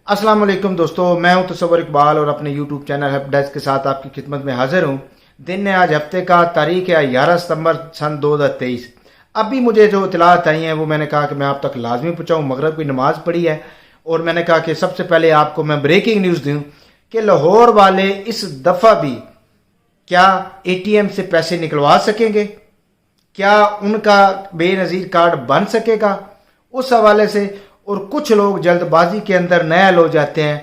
अस्सलाम वालेकुम दोस्तों, मैं हूं तसव्वुर इकबाल और अपने यूट्यूब चैनल हेल्प डेस्क के साथ आपकी खिदमत में हाजिर हूं। दिन है आज हफ्ते का, तारीख है 11 सितंबर सन 2023। अभी मुझे जो इतलात आई हैं वो मैंने कहा कि मैं आप तक लाजमी पहुँचाऊँ। मगरब की नमाज़ पढ़ी है और मैंने कहा कि सबसे पहले आपको मैं ब्रेकिंग न्यूज़ दूँ कि लाहौर वाले इस दफ़ा भी क्या ATM से पैसे निकलवा सकेंगे, क्या उनका बेनज़ीर कार्ड बन सकेगा, उस हवाले से। और कुछ लोग जल्दबाजी के अंदर नयल हो जाते हैं,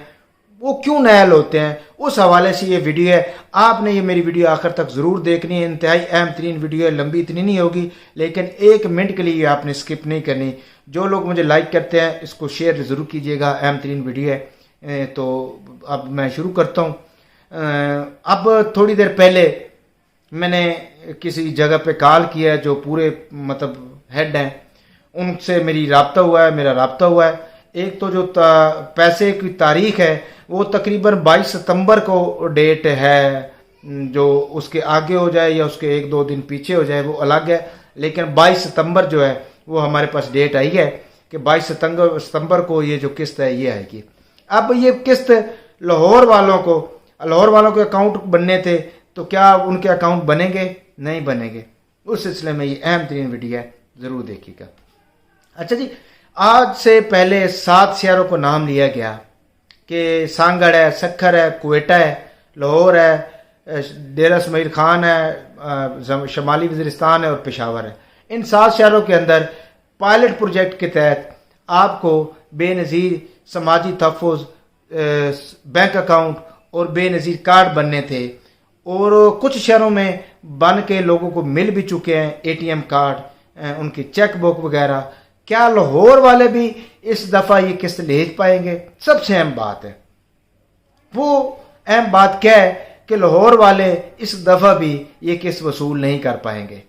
वो क्यों नयल होते हैं, उस हवाले से ये वीडियो है। आपने ये मेरी वीडियो आखिर तक ज़रूर देखनी है। इंतहाई अहम तरीन वीडियो है, लंबी इतनी नहीं होगी लेकिन 1 मिनट के लिए आपने स्किप नहीं करनी। जो लोग मुझे लाइक करते हैं इसको शेयर ज़रूर कीजिएगा, अहम तरीन वीडियो है। तो अब मैं शुरू करता हूँ। अब थोड़ी देर पहले मैंने किसी जगह पे कॉल किया है, जो पूरे मतलब हेड हैं, उनसे मेरा राब्ता हुआ है। एक तो जो पैसे की तारीख है वो तकरीबन 22 सितंबर को डेट है, जो उसके आगे हो जाए या उसके 1-2 दिन पीछे हो जाए वो अलग है, लेकिन 22 सितंबर जो है वो हमारे पास डेट आई है कि 22 सितंबर को ये जो किस्त है ये आएगी। अब ये किस्त लाहौर वालों के अकाउंट बनने थे, तो क्या उनके अकाउंट बनेंगे? नहीं बनेंगे। उस सिलसिले में ये अहम तरीन वीडियो है, ज़रूर देखिएगा। अच्छा जी, आज से पहले 7 शहरों को नाम लिया गया कि सांगड़ है, सखर है, क्वेटा है, लाहौर है, डेरा इसमाइल खान है, शमाली वज़ीरिस्तान है और पेशावर है। इन 7 शहरों के अंदर पायलट प्रोजेक्ट के तहत आपको बेनज़ीर समाजी तहफ़्फ़ुज़, बैंक अकाउंट और बेनज़ीर कार्ड बनने थे, और कुछ शहरों में बन के लोगों को मिल भी चुके हैं ATM कार्ड, उनकी चेक बुक वगैरह। क्या लाहौर वाले भी इस दफ़ा ये किस्त ले पाएंगे? सबसे अहम बात है, वो अहम बात क्या है कि लाहौर वाले इस दफ़ा भी ये किस्त वसूल नहीं कर पाएंगे,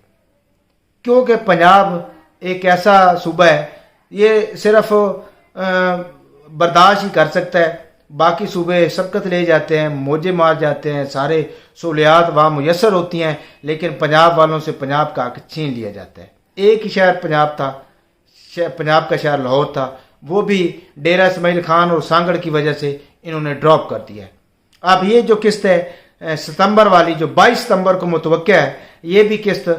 क्योंकि पंजाब एक ऐसा सूबा है ये सिर्फ बर्दाश्त ही कर सकता है। बाकी सूबे सबकत ले जाते हैं, मौजे मार जाते हैं, सारे सहूलियात वहाँ मुयसर होती हैं, लेकिन पंजाब वालों से पंजाब का हक छीन लिया जाता है। एक ही शहर पंजाब था, पंजाब का शहर लाहौर था, वो भी डेरा इसमाइल खान और सांगड़ की वजह से इन्होंने ड्रॉप कर दिया है। अब ये जो किस्त है सितंबर वाली, जो 22 सितंबर को मुतवक्किया है, ये भी किस्त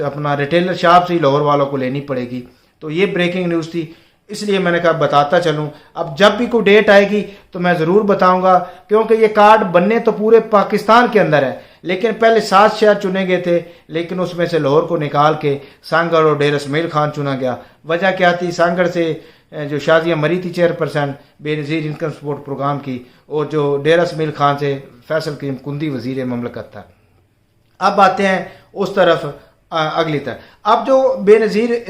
अपना रिटेलर शॉप से ही लाहौर वालों को लेनी पड़ेगी। तो ये ब्रेकिंग न्यूज़ थी, इसलिए मैंने कहा बताता चलूं। अब जब भी कोई डेट आएगी तो मैं ज़रूर बताऊंगा, क्योंकि ये कार्ड बनने तो पूरे पाकिस्तान के अंदर है, लेकिन पहले 7 शहर चुने गए थे, लेकिन उसमें से लाहौर को निकाल के सांगड़ और डेरा इसमाइल खान चुना गया। वजह क्या थी? सांगड़ से जो शाजिया मरी थी chairperson Benazir income support programme की, और जो डेरा इसमाइल खान से फैसल करीम कुंदी वज़ीर ममलकत था। अब आते हैं उस तरफ अगली तरफ। अब जो बेनज़ीर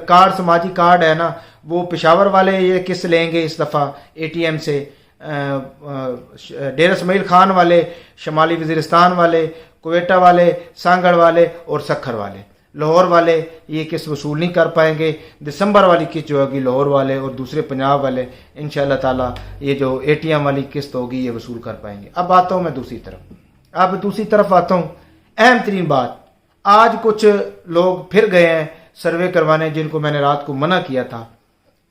कार्ड, समाजी कार्ड है ना, वो पेशावर वाले ये किस्त लेंगे इस दफ़ा ATM से, डेरा इसमाइल खान वाले, शमाली वज़ीरिस्तान वाले, क्वेटा वाले, सांगड़ वाले और सखर वाले। लाहौर वाले ये किस्त वसूल नहीं कर पाएंगे। दिसंबर वाली किस्त जो होगी लाहौर वाले और दूसरे पंजाब वाले इंशाअल्लाह ताला ये जो ATM वाली किस्त होगी ये वसूल कर पाएंगे। अब आता हूँ मैं दूसरी तरफ आता हूँ। अहम तरीन बात, आज कुछ लोग फिर गए हैं सर्वे करवाने, जिनको मैंने रात को मना किया था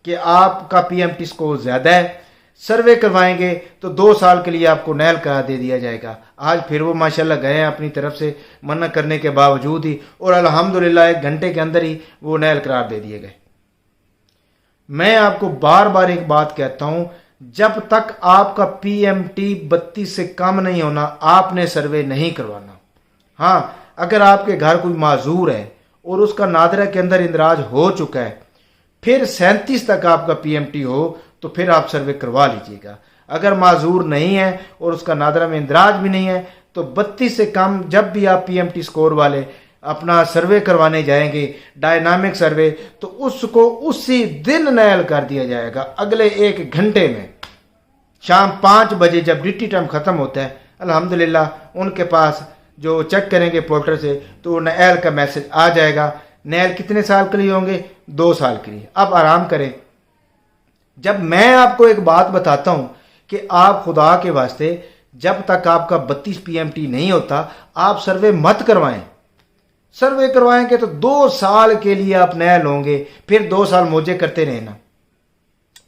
कि आपका PMT स्कोर ज़्यादा है, सर्वे करवाएंगे तो 2 साल के लिए आपको नयल करार दे दिया जाएगा। आज फिर वो माशाल्लाह गए हैं अपनी तरफ से मना करने के बावजूद ही, और अल्हम्दुलिल्लाह 1 घंटे के अंदर ही वो नयल करार दे दिए गए। मैं आपको बार बार एक बात कहता हूं, जब तक आपका PMT 32 से कम नहीं होना, आपने सर्वे नहीं करवाना। हाँ, अगर आपके घर कोई माजूर है और उसका नादरा के अंदर इंदराज हो चुका है, फिर 37 तक आपका PMT हो तो फिर आप सर्वे करवा लीजिएगा। अगर माजूर नहीं है और उसका नादरा में इंदराज भी नहीं है तो 32 से कम जब भी आप PMT स्कोर वाले अपना सर्वे करवाने जाएंगे, डायनामिक सर्वे, तो उसको उसी दिन नयल कर दिया जाएगा। अगले 1 घंटे में शाम 5 बजे जब ड्यूटी टाइम ख़त्म होता है, अल्हम्दुलिल्लाह उनके पास जो चेक करेंगे पोर्टल से तो नयल का मैसेज आ जाएगा। नयल कितने साल के लिए होंगे? 2 साल के लिए। अब आराम करें। जब मैं आपको एक बात बताता हूं कि आप खुदा के वास्ते जब तक आपका 32 PMT नहीं होता आप सर्वे मत करवाएं। सर्वे करवाएंगे तो 2 साल के लिए आप नयल होंगे, फिर 2 साल मौजे करते रहना।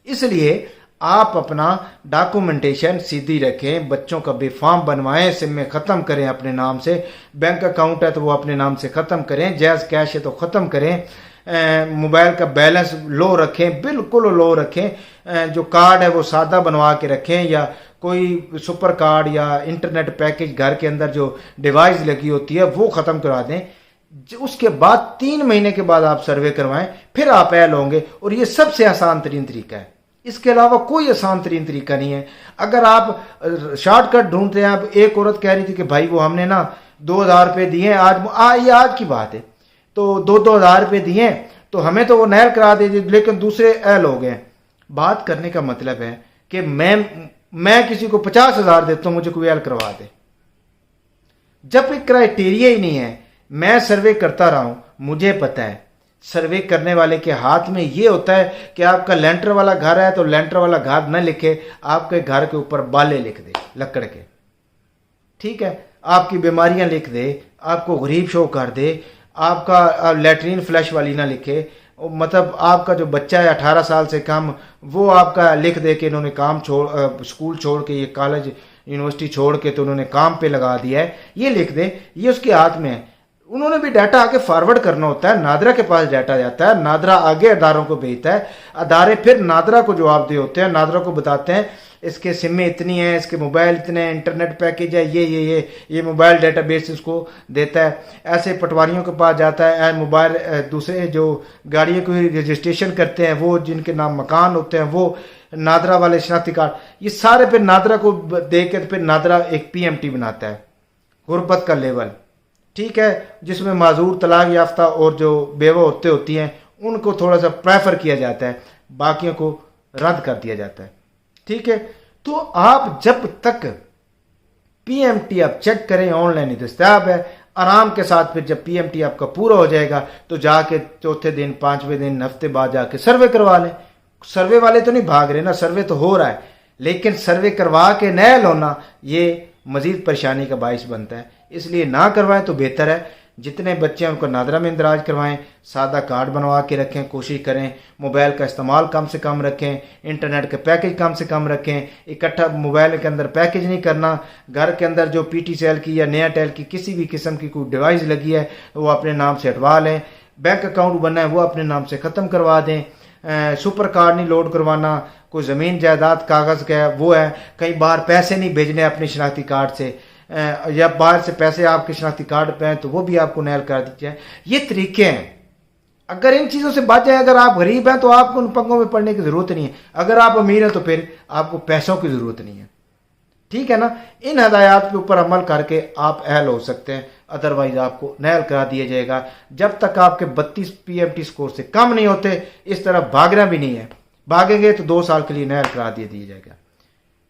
इसलिए आप अपना डॉक्यूमेंटेशन सीधी रखें, बच्चों का बेफाम बनवाएं, सिम में ख़त्म करें अपने नाम से, बैंक अकाउंट है तो वो अपने नाम से ख़त्म करें, जायज़ कैश है तो ख़त्म करें, मोबाइल का बैलेंस लो रखें, बिल्कुल लो रखें, जो कार्ड है वो सादा बनवा के रखें, या कोई सुपर कार्ड या इंटरनेट पैकेज घर के अंदर जो डिवाइस लगी होती है वो ख़त्म करवा दें। उसके बाद 3 महीने के बाद आप सर्वे करवाएं, फिर आप एल होंगे। और ये सबसे आसान तरीन तरीका है, इसके अलावा कोई आसान तरीन तरीका नहीं है। अगर आप शॉर्टकट ढूंढते हैं, अब एक औरत कह रही थी कि भाई वो हमने ना 2,000 रुपये दिए, ये आज की बात है, तो 2,000 रुपये दिए तो हमें तो वो नहल करा दे, लेकिन दूसरे एल हो गए। बात करने का मतलब है कि मैं किसी को 50,000 देता हूं, मुझे कोई एल करवा दे। जब एक क्राइटेरिया ही नहीं है, मैं सर्वे करता रहा हूं, मुझे पता है सर्वे करने वाले के हाथ में ये होता है कि आपका लेंटर वाला घर है तो लेंटर वाला घर न लिखे, आपके घर के ऊपर बाले लिख दे लकड़ के, ठीक है, आपकी बीमारियां लिख दे, आपको गरीब शो कर दे, आपका लेटरीन फ्लैश वाली ना लिखे, मतलब आपका जो बच्चा है 18 साल से कम वो आपका लिख दे कि इन्होंने काम स्कूल छोड़ के, ये कॉलेज यूनिवर्सिटी छोड़ के तो उन्होंने काम पे लगा दिया है, ये लिख दे, ये उसके हाथ में है। उन्होंने भी डाटा आगे फॉरवर्ड करना होता है, नादरा के पास डाटा जाता है, नादरा आगे अदारों को भेजता है, अदारे फिर नादरा को जवाबदेह होते हैं, नादरा को बताते हैं इसके सिम में इतनी है, इसके मोबाइल इतने हैं, इंटरनेट पैकेज है, ये मोबाइल डेटाबेस इसको देता है। ऐसे पटवारियों के पास जाता है, मोबाइल दूसरे जो गाड़ियों को रजिस्ट्रेशन करते हैं वो, जिनके नाम मकान होते हैं वो, नादरा वाले शनाख्ती कार्ड, ये सारे फिर नादरा को दे के फिर नादरा एक PMT बनाता है, गुर्बत का लेवल, ठीक है, जिसमें माजूर, तलाक याफ्ता और जो बेवा होती हैं उनको थोड़ा सा प्रेफर किया जाता है, बाकियों को रद्द कर दिया जाता है, ठीक है। तो आप जब तक PMT आप चेक करें, ऑनलाइन ही दस्तयाब है आराम के साथ, फिर जब PMT आपका पूरा हो जाएगा तो जाके चौथे दिन, 5वें दिन, हफ्ते बाद जाके सर्वे करवा लें। सर्वे वाले तो नहीं भाग रहे ना, सर्वे तो हो रहा है, लेकिन सर्वे करवा के नहल होना ये मजीद परेशानी का बाइस बनता है, इसलिए ना करवाएं तो बेहतर है। जितने बच्चे हैं उनको नादरा में इंदराज करवाएं, सादा कार्ड बनवा के रखें, कोशिश करें मोबाइल का इस्तेमाल कम से कम रखें, इंटरनेट के पैकेज कम से कम रखें, इकट्ठा मोबाइल के अंदर पैकेज नहीं करना। घर के अंदर जो PTCL की या नया टेल की किसी भी किस्म की कोई डिवाइस लगी है वो अपने नाम से हटवा लें, बैंक अकाउंट बनना है वो अपने नाम से ख़त्म करवा दें, सुपर कार्ड नहीं लोड करवाना, कोई ज़मीन जायदाद कागज़ का है वो है, कई बार पैसे नहीं भेजने अपने शनाख्ती कार्ड से, या बाहर से पैसे आपके शनाख्ती कार्ड पे हैं तो वो भी आपको नहल कर दी जाए। ये तरीके हैं, अगर इन चीज़ों से बच जाए, अगर आप गरीब हैं तो आपको उन पंगों में पड़ने की ज़रूरत नहीं है, अगर आप अमीर हैं तो फिर आपको पैसों की ज़रूरत नहीं है, ठीक है ना। इन हदायत के ऊपर अमल करके आप अहल हो सकते हैं, अदरवाइज आपको नहल करा दिया जाएगा। जब तक आपके 32 PMT स्कोर से कम नहीं होते, इस तरह भागना भी नहीं है, भागेंगे तो 2 साल के लिए नहल करा दिया जाएगा।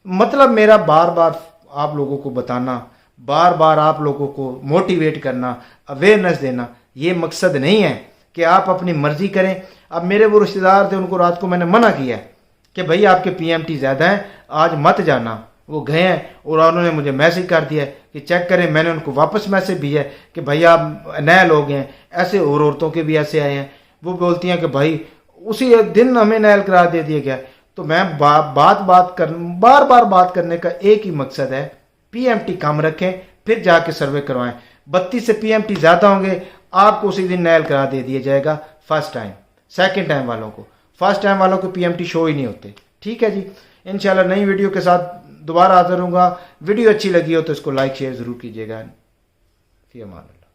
मतलब मेरा बार बार आप लोगों को बताना, बार बार आप लोगों को मोटिवेट करना, अवेयरनेस देना, ये मकसद नहीं है कि आप अपनी मर्जी करें। अब मेरे वो रिश्तेदार थे, उनको रात को मैंने मना किया है कि भाई आपके PMT ज़्यादा हैं, आज मत जाना। वो गए हैं और उन्होंने मुझे मैसेज कर दिया है कि चेक करें, मैंने उनको वापस मैसेज भेजा है कि भाई आप नए लोग हैं। ऐसे और औरतों के भी ऐसे आए हैं, वो बोलती हैं कि भाई उसी दिन हमें नहल करा दे दिया गया। तो मैं बार बार बात करने का एक ही मकसद है, PMT कम रखें, फिर जाके सर्वे करवाएं। 32 से PMT ज़्यादा होंगे, आपको उसी दिन नहल करा दे दिया जाएगा फर्स्ट टाइम। सेकंड टाइम वालों को, फर्स्ट टाइम वालों को PMT शो ही नहीं होते, ठीक है जी। इंशाल्लाह नई वीडियो के साथ दोबारा हाजिर होऊंगा। वीडियो अच्छी लगी हो तो इसको लाइक शेयर ज़रूर कीजिएगा। फी अमान अल्लाह।